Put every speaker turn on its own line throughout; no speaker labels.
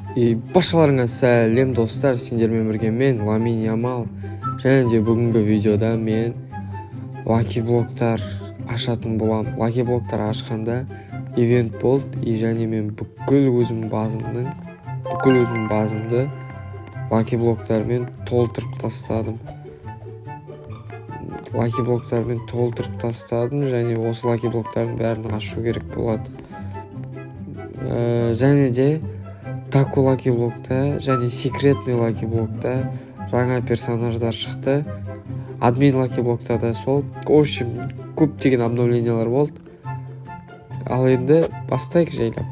Башкаларыңа сәлем достар, сендермен бірге мен Ламин Ямал. Және де бүгінгі видеода мен Lucky блоктар ашатын болам. Lucky блоктар ашқанда ивент болды, және мен бүкіл өзім базымды Lucky блоктармен толтырып тастадым. Және осы Lucky блоктардың бәрін ашу керек болады. Және де Тако Lucky блокта және секретный Lucky блокта жаңа персонаждар шықты. Админ Lucky блокта да сол. В общем, көптеген обновлениялар болды. Ал енді бастайық жайлап.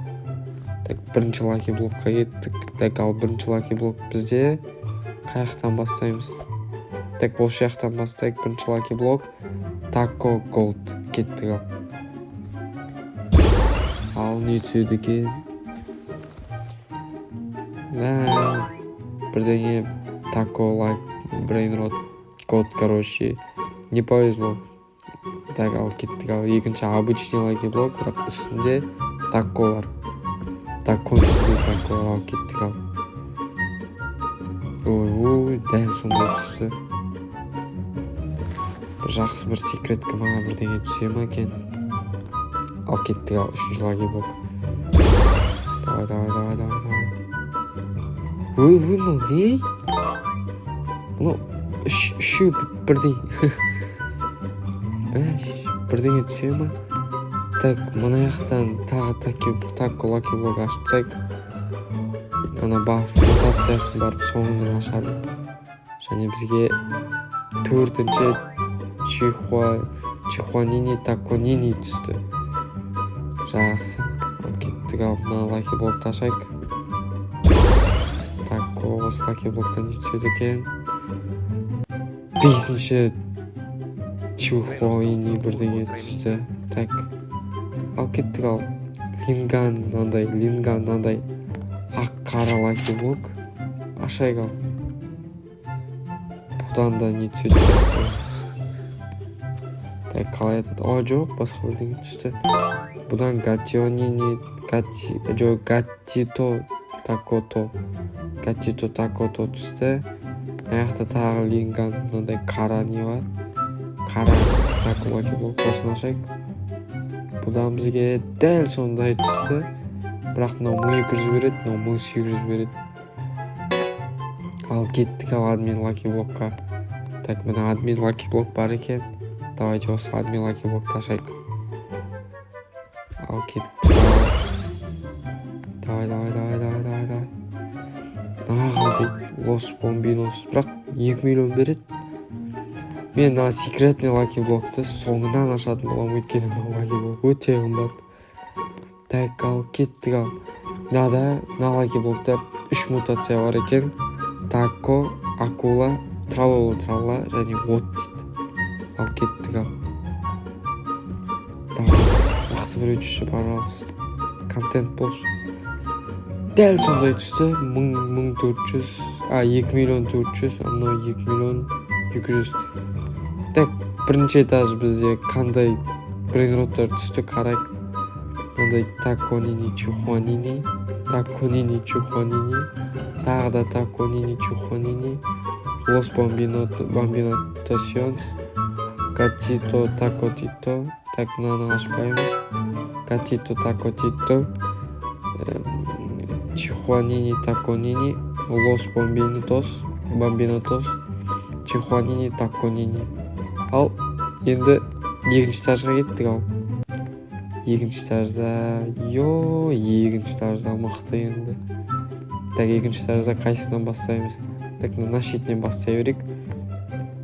Бірінші Lucky блокқа кеттік. Ал бірінші Lucky блок бізде қаяқтан бастаймыз? Осы жақтан бастайық. Бірінші Lucky блок Taco Gold кеттік. Ал не түседі екен? Бірдеңе Taco Brainrot код, не повезло. Ал кеттік. Ал екінші обычный Lucky блок, бірақ үстінде Taco бар. Taco ал кеттік. Ой, дәл сондай түсті. Жақсы бір секретке маған бірдеңе түсе ма екен? Ал кеттік. Үшінші Lucky блок. Давай. Ой, мынау не? Мынау үшеу бірдеңе түсе ма? Мына жақтан тағы Taco Lucky блок ашып тастайық. Ана баф мутациясын барып соңынан ашарым. Және бізге төртінші Чихуанини Таконини түсті. Жақсы. Кеттік. Мына Lucky блокты ашайық. Осы Lucky блоктан түседі екен. Бесінші Чихуанини бірдеңе түсті. Ал кеттік. Линган мынандай ақ қара Lucky блок ашайық. Бұдан да не түседі? Қалай айтады? Жоқ, басқа бірдеңе түсті. Бұдан Гатито Такото түсті. Аяқта тағы Линган мынандай қара не бар? Қара Taco Lucky блок осыны ашайық. Бұдан бізге дәл сондай түсті. Бірақ мынау 1200 береді, мынау 1800 береді. Ал кеттік. Админ Lucky блокқа. Мына админ Lucky блок бар екен. Давайте осы админ Lucky блокты ашайық. Ал кеттік. Давай. Нағыл дейді. Лос Бомбинос. Бірақ 2 миллион береді. Мен секретный Lucky блокты соңынан ашатын болам, өйткені Lucky блок өте қымбат. Ал кеттік. Мына Lucky блокта 3 мутация бар екен. Тако, акула, трала және от дейді. Ал кеттік. Мықты біреу түсші, пожалуйста. Контент болшы. Дәл сондай түсті. 2 миллион 400, мынау 2 миллион 200. Бірінші этаж бізде қандай брейнроттар түсті қарайық. Мынандай Таконини Чихуанини, тағы да Таконини Чихуанини, Лос Бомбинотасионс, Гатито Такотито. Мынаны ашпаймыз. Гатито Такотито, Чихуанини Таконини, Лос Бомбинотос, Чихуанини Таконини. Ал енді екінші этажға кеттік. Екінші этажда мықты енді. Екінші этажда қайсынан бастаймыз? Мына шетінен бастай берейік.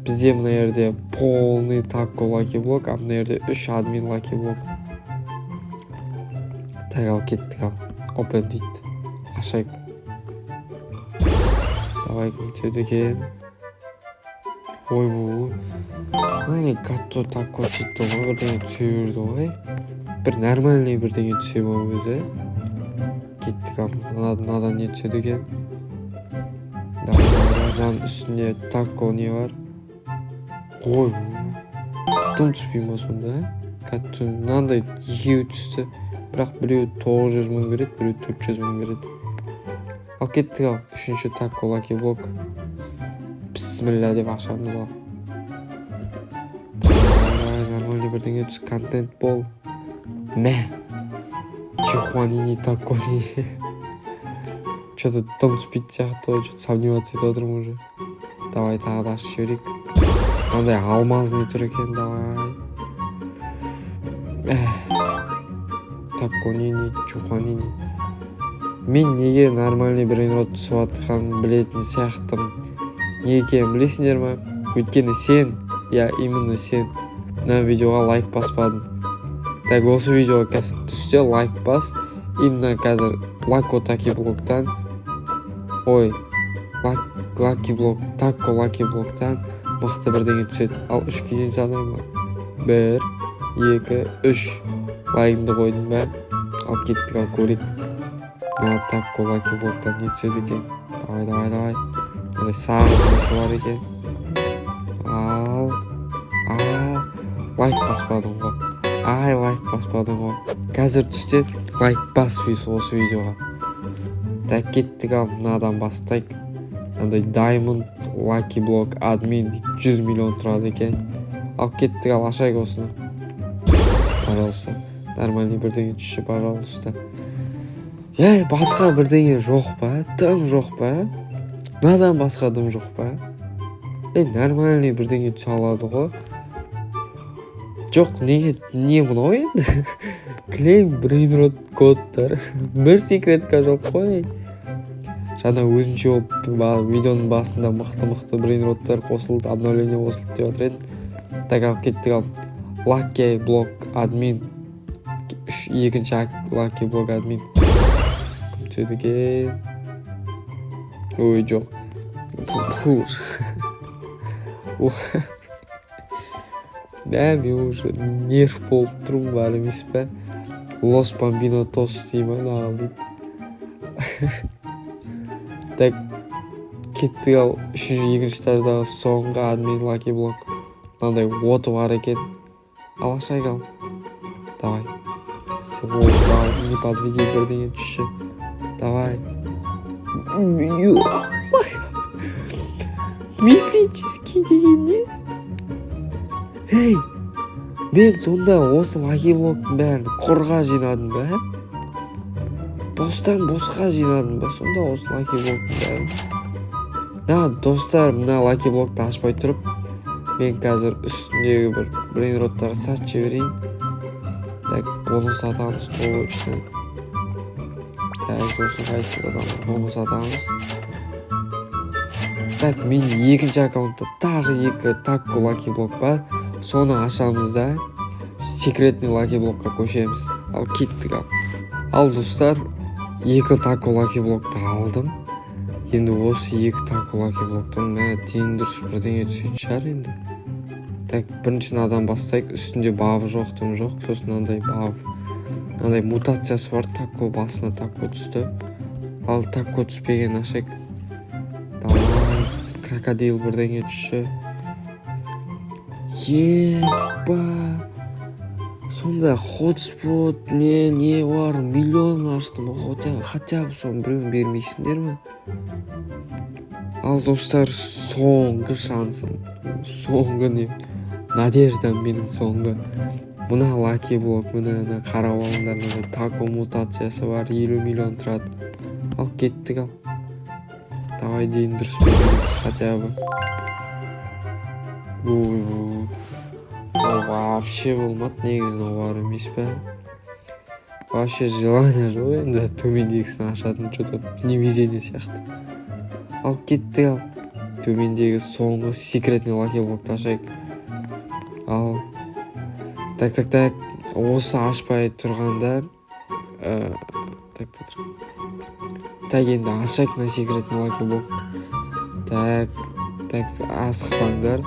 Бізде мына жерде полный Taco Lucky блок, а мына жерде 3 админ Lucky блок. Ал кеттік. Open дейді. Ашайық. Давай кетеді екен. Ой. Гатто Тако Тито бірдеңе түсе берді ғой. Бір нормальный бірдеңе түсе болып өзі. Кеттік. Мынадан не түседі екен? Мынадан үстінде Тако не бар? Ой. Тым түспей ма сонда? Мынандай екеуі түсті. Бірақ біреу 900 мың береді, біреу 400 мың береді. Al kеттік ал. Үшінші Taco Lucky Block. Бисмилля деп ашамыз ал. Нормальный бірдеңе түс, контент бол. Мә. Чихуанини такони. Что-то дым түспейді сияқты, что-то сомневаться етіп отырмын уже. Давай тағы да ашып жіберейік. Мынандай алмазный тұр екен, давай. Таконини, чуханини. Мен неге нормальный брейнрот түсіп жатқанын білетін сияқтым. Не екенін білесіңдер ма? Өйткені сен, именно сен мына видеоға лайк баспадың. Так, осы видеоға қазір түсте лайк бас. Именно қазір Taco Lucky Block'тан Taco Lucky Block'тан мықты бірдеңе түседі. Ал 3 кейін санаймын. 1, 2, 3 лайкымды қойдым ба? Ал кеттік, ал көрейік. Taco Lucky Block'тан не түседі екен? Давай. Мындай сағынысы бар екен. Лайк баспадың ғой. Лайк баспадың ғой. Қазір түсте лайк бас осы видеоға. Так, кеттік, ал мынадан бастайық. Мынандай Diamond Lucky Block админ 100 миллион тұрады екен. Ал кеттік, ал ашайық осыны. Пожалуйста. Нормальный бірдеңе түсші, пожалуйста. Басқа бірдеңе жоқ па? Тым жоқ па? Мынадан басқа дым жоқ па? Нормальный бірдеңе түсе алады ғой. Жоқ, не мынау енді? Клейм брейнрот кодтар. Бір секретка жоқ қой. Жаңа өзімше болып видеоның басында мықты брейнроттар қосылды, обновление қосылды деп отыр едім. Так, ал кеттік, ал Lucky Block админ. Екінші Lucky Block админ. Түседі екен. Ой, жоқ. Мен уже нерв болып тұрмын бар емес пе? Лос Бамбинотос деймін ағыл дейді. Так, кеттік, ал екінші этаждағы соңғы админ Lucky Block. Мынандай оты бар екен. Ал ашайық, ал. Давай. Не подведи бірдеңе түсші. Давай. Мифический деген несі? Мен сонда осы Lucky Block'тың бәрін құрға жинадым ба? Бостан босқа жинадым ба? Сонда осы Lucky Block'тың бәрін. Достар, мына Lucky Block'ты ашпай тұрып, мен қазір үстіндегі бір брейнроттарға сатып жіберейін. Так, оны сатамыз точно. Так, сосын қайсы сатамыз, оны сатамыз. Так, мен екінші аккаунтта тағы 2 Taco Lucky Block бар. Соны ашамыз да секретный Lucky Block'қа көшеміз. Ал кеттік, ал. Ал достар, 2 Taco Lucky Block'ты алдым. Енді осы 2 Taco Lucky Block'тан дейін дұрыс бірдеңе түсетін шығар енді. Так, бірінші надан бастайық. Үстінде бабы жоқ, тым жоқ. Сосын андай бабы. Андай мутациясы бар, тако басына тако түсті. Ал тако түспеген ашайық. Давай, крокодил бірдеңе түсші. Сонда хотспот не бар, миллион аштым. Хотя бы соны біреуін бермейсіңдер ме? Ал достар, соңғы шансым. Соңғы не? Надеждам менің соңғы. Мына Lucky Block, мына қарап алыңдар, мына тако мутациясы бар, 50 миллион тұрады. Ал кеттік, ал. Давай дейін дұрыс береміз, хотя бы. Вообще болмады, негізін бар емес пе? Вообще желание жоқ енді, төмендегісін ашатын, что-то невезение сияқты. Ал кеттік, ал. Төмендегі соңғы секретный Lucky Block'ты ашайық. Ал. Так. Осы ашпай тұрғанда... Так, енді ашайық на секретный Lucky Block. Так, асықпаңдар.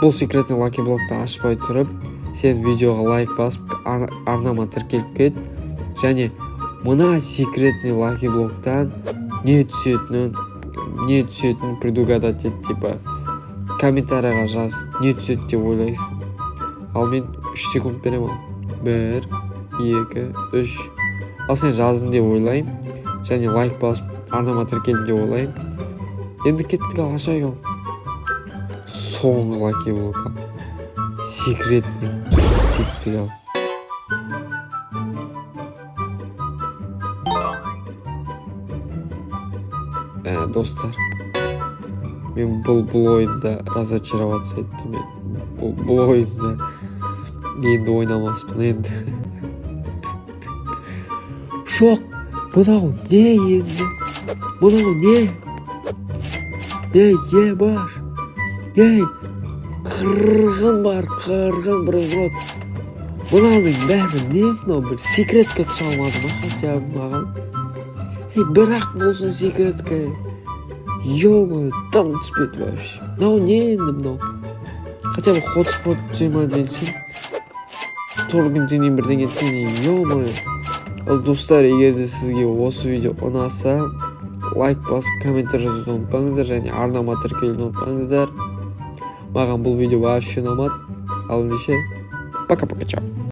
Бұл секретный Lucky Block'ты ашпай тұрып, сен видеоға лайк басып, арнама тіркеліп кет. Және мына секретный Lucky Block'тан не түсетінін предугадать ет, типа комментарияға жаз, не түсет деп ойлайсың. Ал мен 3 секунд берем ал. 1, 2, 3. Ал сен жаздың деп ойлайым. Және лайк басып арнама тіркелдім деп ойлаймын. Енді кеттік ал ашайық ал. Соңғы лаки блок ал. Секретный. Кеттік ал. Достар, мен бұл ойында разочароваться еттім. Бұл ойында енді ойнамаспын енді. Шоқ, мынау не енді? Мынау не? Не бар? Не? Қырғын бар, қырғын бреймрот. Мынаның бәрі не? Мынау бір секретке түсе алмады ма хотя бы маған? Бірақ болсын секретке. Ё-моё, там түспеді вообще. Мынау не енді мынау? Хотя бы хотспот түсе ма делсем. Торгын теңден бірден кеттен, ё-моё. Ал достар, егер де сізге осы видео ұнаса, лайк басып, комментар жазуды ұмытпаңыздар және арнама тіркелуді ұмытпаңыздар. Маған бұл видео вообще ұнамады. Ал ендеше, пока-пока, чао.